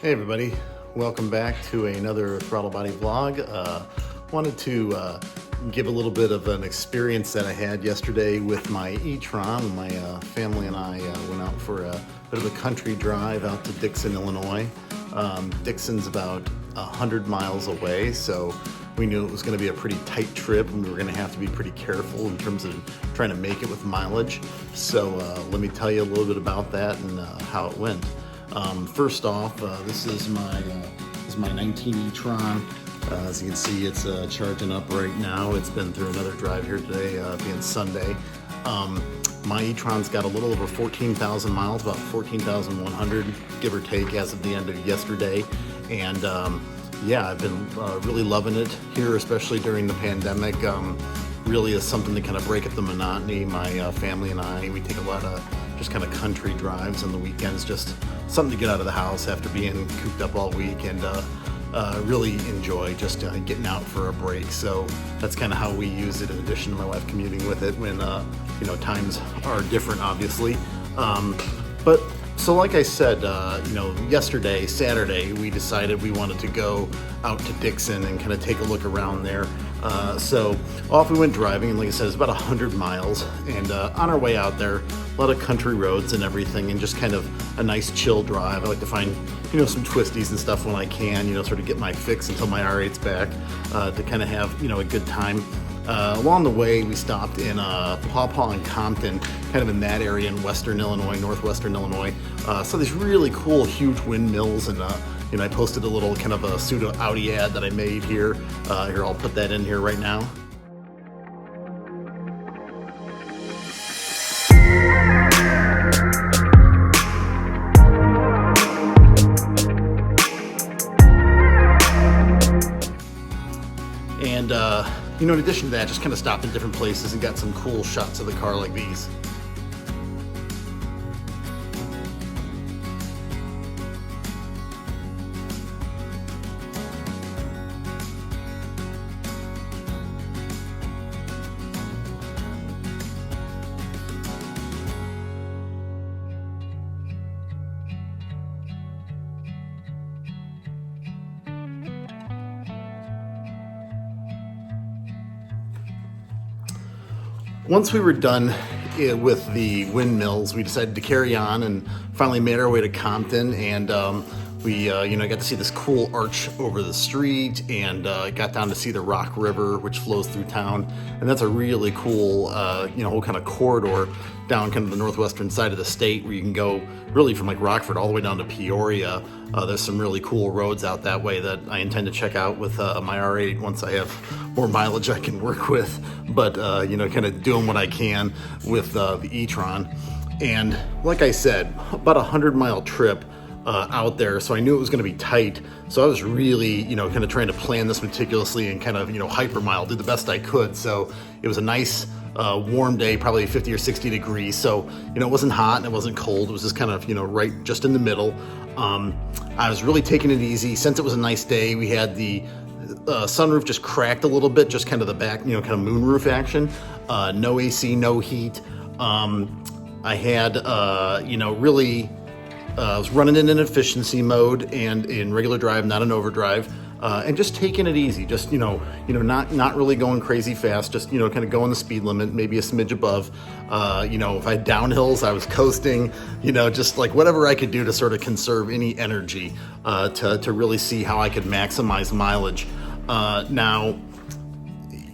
Hey everybody, welcome back to another Throttle Body vlog. Wanted to give a little bit of an experience that I had yesterday with my Etron. My family and I went out for a bit of a country drive out to Dixon, Illinois. Dixon's about 100 miles away, so we knew it was going to be a pretty tight trip and we were going to have to be pretty careful in terms of trying to make it with mileage. So let me tell you a little bit about that and how it went. First off, this is my 19 e-tron. As you can see, it's charging up right now. It's been through another drive here today, being Sunday. My e-tron's got a little over 14,000 miles, about 14,100, give or take, as of the end of yesterday. And yeah, I've been really loving it here, especially during the pandemic. Really is something to kind of break up the monotony. My family and I, we take a lot of just kind of country drives on the weekends, just something to get out of the house after being cooped up all week, and really enjoy just getting out for a break. So that's kind of how we use it, in addition to my wife commuting with it when you know, times are different, obviously. But so like I said, you know, yesterday, Saturday, we decided we wanted to go out to Dixon and kind of take a look around there. So off we went driving, and like I said, it's about 100 miles. And on our way out there, a lot of country roads and everything, and just kind of a nice chill drive. I like to find, you know, some twisties and stuff when I can, you know, sort of get my fix until my R8's back, to kind of have, you know, a good time. Along the way, we stopped in Paw Paw and Compton, kind of in that area in western Illinois, northwestern Illinois. So these really cool, huge windmills, and you know, I posted a little kind of a pseudo Audi ad that I made here. Here, I'll put that in here right now. And you know, in addition to that, just kind of stopped in different places and got some cool shots of the car like these. Once we were done with the windmills, we decided to carry on and finally made our way to Compton, and we you know, got to see this cool arch over the street, and got down to see the Rock River, which flows through town. And that's a really cool you know, whole kind of corridor down kind of the northwestern side of the state, where you can go really from like Rockford all the way down to Peoria. There's some really cool roads out that way that I intend to check out with my R8 once I have more mileage I can work with. But you know, kind of doing what I can with the e-tron. And like I said, about 100-mile trip out there, so I knew it was going to be tight. So I was really, you know, kind of trying to plan this meticulously and kind of, you know, hypermile, do the best I could. So it was a nice warm day, probably 50 or 60 degrees. So, you know, it wasn't hot and it wasn't cold. It was just kind of, you know, right just in the middle. I was really taking it easy. Since it was a nice day, we had the sunroof just cracked a little bit, just kind of the back, you know, kind of moonroof action. No AC, no heat. I had, you know, really, I was running in an efficiency mode and in regular drive, not an overdrive, and just taking it easy. Just, you know, not really going crazy fast. Just, you know, kind of going the speed limit, maybe a smidge above. You know, if I had downhills, I was coasting. You know, just like whatever I could do to sort of conserve any energy, to really see how I could maximize mileage. Now,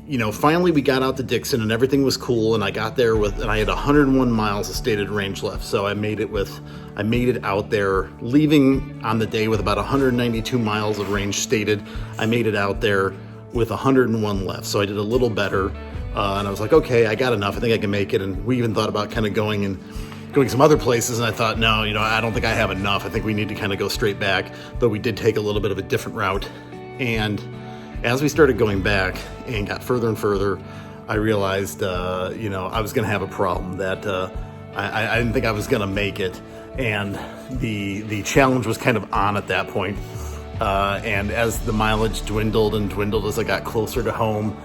you know, finally we got out to Dixon and everything was cool, and I got there and I had 101 miles of stated range left. So I made it out there, leaving on the day with about 192 miles of range stated. I made it out there with 101 left. So I did a little better, and I was like, okay, I got enough. I think I can make it. And we even thought about kind of going some other places, and I thought, no, you know, I don't think I have enough. I think we need to kind of go straight back, though we did take a little bit of a different route. And as we started going back and got further and further, I realized, you know, I was going to have a problem, that I didn't think I was going to make it. And the challenge was kind of on at that point. And as the mileage dwindled and dwindled as I got closer to home,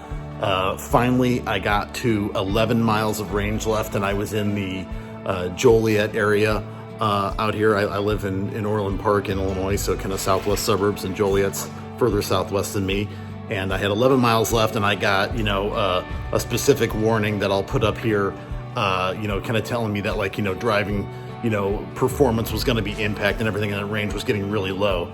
finally I got to 11 miles of range left, and I was in the Joliet area. out here. I live in Orland Park in Illinois, so kind of southwest suburbs, and Joliet's further southwest than me. And I had 11 miles left, and I got, a specific warning that I'll put up here, kind of telling me that, like, driving, performance was going to be impacted and everything, and the range was getting really low.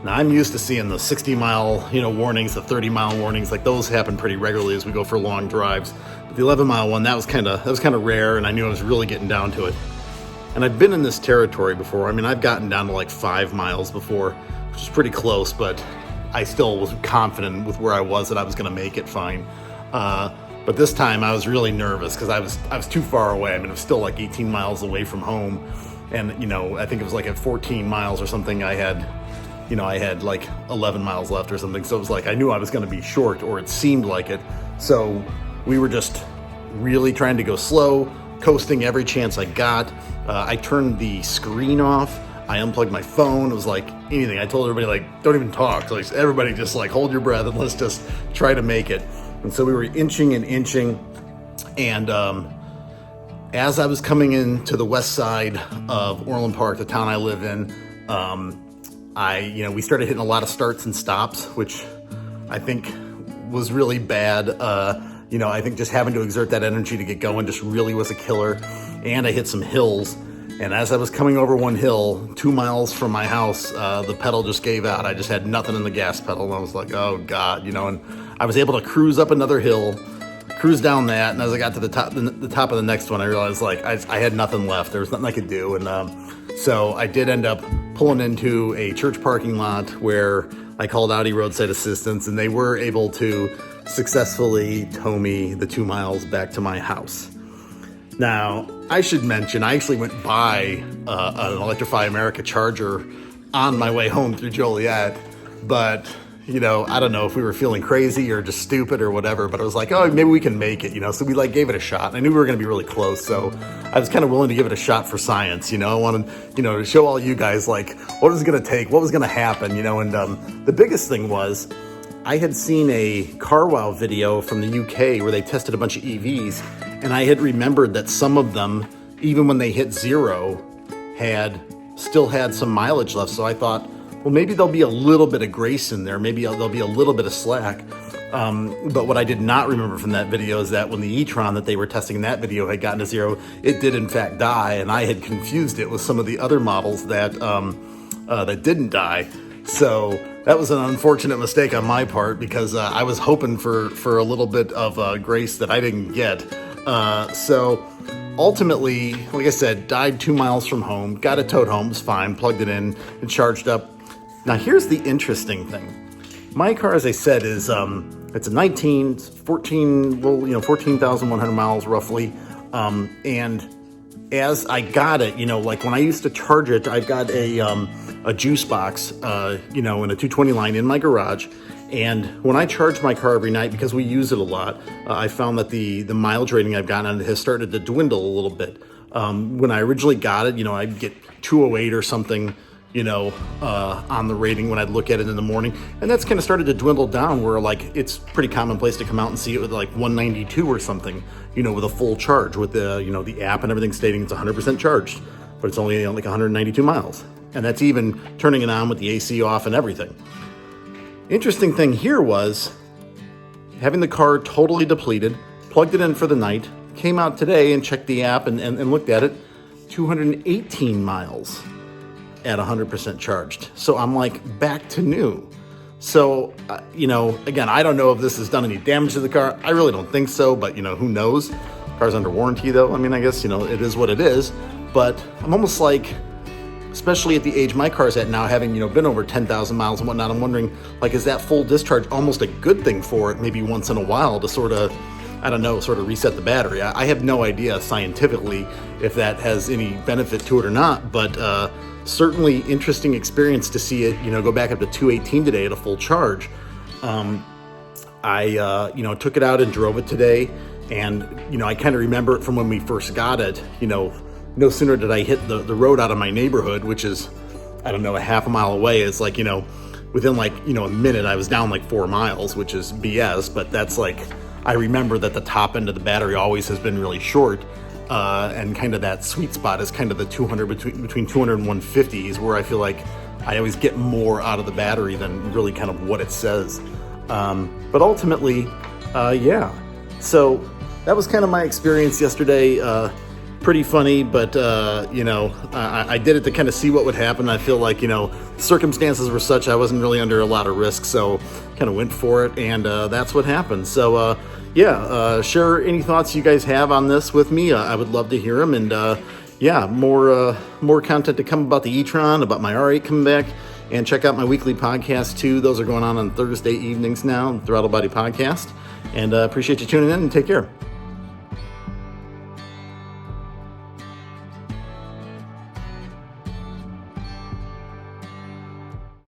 Now, I'm used to seeing the 60-mile, warnings, the 30-mile warnings. Like, those happen pretty regularly as we go for long drives. But the 11-mile one, that was kind of rare, and I knew I was really getting down to it. And I've been in this territory before. I mean, I've gotten down to like 5 miles before, which is pretty close, but I still was confident with where I was that I was going to make it fine. But this time I was really nervous because I was too far away. I mean, it was still like 18 miles away from home. And, I think it was like at 14 miles or something, I had like 11 miles left or something. So it was like, I knew I was going to be short, or it seemed like it. So we were just really trying to go slow, coasting every chance I got. I turned the screen off. I unplugged my phone. It was like anything. I told everybody, like, don't even talk. Like, everybody just like hold your breath and let's just try to make it. And so we were inching. And as I was coming into the west side of Orland Park, the town I live in, we started hitting a lot of starts and stops, which I think was really bad. I think just having to exert that energy to get going just really was a killer. And I hit some hills. And as I was coming over one hill, 2 miles from my house, the pedal just gave out. I just had nothing in the gas pedal. And I was like, oh God, and I was able to cruise up another hill, cruise down that. And as I got to the top of the next one, I realized like I had nothing left. There was nothing I could do. And so I did end up pulling into a church parking lot where I called Audi roadside assistance, and they were able to successfully tow me the 2 miles back to my house. Now, I should mention, I actually went by an Electrify America charger on my way home through Joliet, but, I don't know if we were feeling crazy or just stupid or whatever, but I was like, oh, maybe we can make it, so we like gave it a shot. And I knew we were going to be really close, so I was kind of willing to give it a shot for science, I wanted, to show all you guys, like, what was going to take, what was going to happen, and the biggest thing was, I had seen a Car Wow video from the UK where they tested a bunch of EVs, and I had remembered that some of them, even when they hit zero, still had some mileage left. So I thought, well, maybe there'll be a little bit of grace in there. Maybe there'll be a little bit of slack. But what I did not remember from that video is that when the Etron that they were testing in that video had gotten to zero, it did in fact die, and I had confused it with some of the other models that didn't die. So that was an unfortunate mistake on my part, because I was hoping for a little bit of grace that I didn't get. So ultimately, like I said, died 2 miles from home, got it towed home, was fine, plugged it in and charged up. Now here's the interesting thing. My car, as I said, is it's a 14,100 miles roughly. And as I got it, like when I used to charge it, I've got a juice box, in a 220 line in my garage. And when I charge my car every night, because we use it a lot, I found that the mileage rating I've gotten on it has started to dwindle a little bit. When I originally got it, I'd get 208 or something, on the rating when I'd look at it in the morning. And that's kind of started to dwindle down, where like it's pretty commonplace to come out and see it with like 192 or something, with a full charge, with the, the app and everything stating it's 100% charged, but it's only like 192 miles. And that's even turning it on with the AC off and everything. Interesting thing here was having the car totally depleted, plugged it in for the night, came out today and checked the app and looked at it, 218 miles at 100% charged. So I'm like back to new. So, again, I don't know if this has done any damage to the car. I really don't think so, but, who knows? Car's under warranty though. I mean, I guess, it is what it is, but I'm almost like, especially at the age my car's at now, having, been over 10,000 miles and whatnot, I'm wondering, like, is that full discharge almost a good thing for it maybe once in a while to sort of, I don't know, sort of reset the battery? I have no idea scientifically if that has any benefit to it or not, but certainly interesting experience to see it, go back up to 218 today at a full charge. I took it out and drove it today, and, I kind of remember it from when we first got it. No sooner did I hit the road out of my neighborhood, which is, I don't know, a half a mile away. It's like, within like, a minute, I was down like 4 miles, which is BS, but that's like, I remember that the top end of the battery always has been really short. and kind of that sweet spot is kind of the 200 between 200 and 150 is where I feel like I always get more out of the battery than really kind of what it says. But ultimately, yeah. So that was kind of my experience yesterday. Pretty funny, but I did it to kind of see what would happen. I feel like, circumstances were such I wasn't really under a lot of risk, so kind of went for it, and that's what happened. So share any thoughts you guys have on this with me. I would love to hear them, and more content to come about the e-tron, about my R8 coming back, and check out my weekly podcast too. Those are going on Thursday evenings now, Throttle Body Podcast, and appreciate you tuning in, and take care.